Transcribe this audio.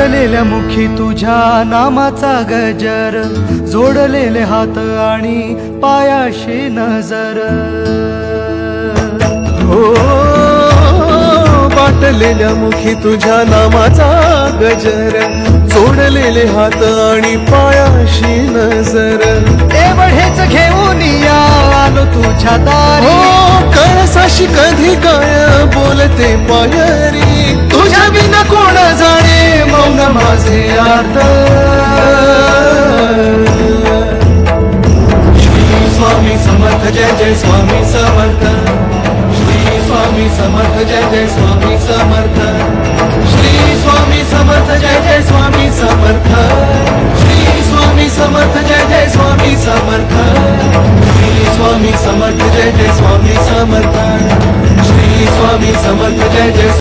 वाटलेल्या मुखी तुझ्या नामाचा गजर, जोडलेले हात आणि पायाशी नजर. हो वाटलेल्या मुखी तुझ्या नामाचा गजर, जोडलेले हात आणि पायाशी नजर. एवढेच घेऊन या आलो तुझ्या दारी. हो कळसाशी कधी काय बोलते पायरी, तुझ्या बिना कोण जाणे मौन माझे अर्थ. श्री स्वामी समर्थ जय जय स्वामी समर्थ. श्री स्वामी समर्थ जय जय स्वामी समर्थ. श्री स्वामी समर्थ जय जय स्वामी समर्थ. श्री स्वामी समर्थ जय जय स्वामी समर्थ. श्री स्वामी समर्थ जय जय स्वामी समर्थ. श्री स्वामी समर्थ जय जय